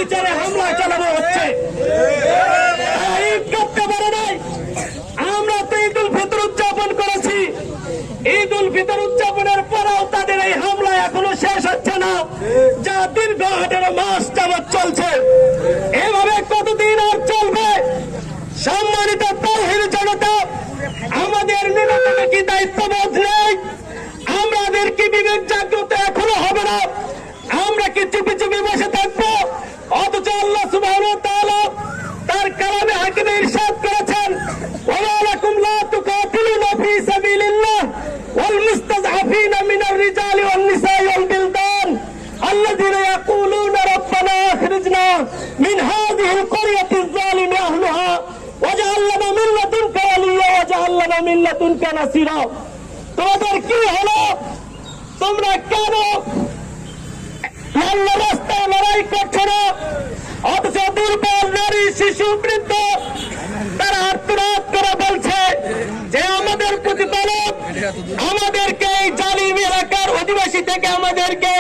বিচারে হামলা চালানো হচ্ছে। ঈদ করতে পারে নাই। আমরা তো ঈদ উল ফিতর উদযাপন করেছি। ঈদ উল ফিতর উদযাপনের পরেও তাদের এই হামলা এখনো শেষ হচ্ছে না, যা দীর্ঘ 18 মাস যাবৎ চলছে। এভাবে কতদিন আর চলবে? সম্মানিত তাওহীদ জনতা, আমাদের নিরন্তর কি দায়িত্ববোধ নেই? আমাদের কি বিবেক জাগ্রত এখনো হবে না? আমরা কি চুপি চুপি বসে থাকবো? অথচ আল্লাহ সুবহানাহু ওয়া তাআলা তার কালামে হাকিমে ইরশাদ করেছেন, ওয়া লাকুম লা তুকাতিলুনা ফী সাবিলিল্লাহ ওয়াল মুস্তাযআফিনা মিনার রিজালি ওয়ান নিসাই ওয়াল বিলদান আল্লাযীনা ইয়াকুলুনা রাব্বানা আখরিজনা মিন হাযিহিল ক্বরিয়াতিজ যালিমি আহলুহা ওয়াজআল লানা মিন লাদুনকা ওয়ালিয়্যা ওয়াজআল লানা মিন লাদুনকা নাসীরা। তোমাদের কি হলো? তোমরা কেন আল্লাহর রাস্তায় লড়াই করছো না? অথচ দুর্বল নারী, শিশু, বৃদ্ধ তারা আর্তনাদ করে বলছে যে আমাদের প্রতিপালক আমাদেরকে এই জালিম এলাকার অধিবাসী থেকে আমাদেরকে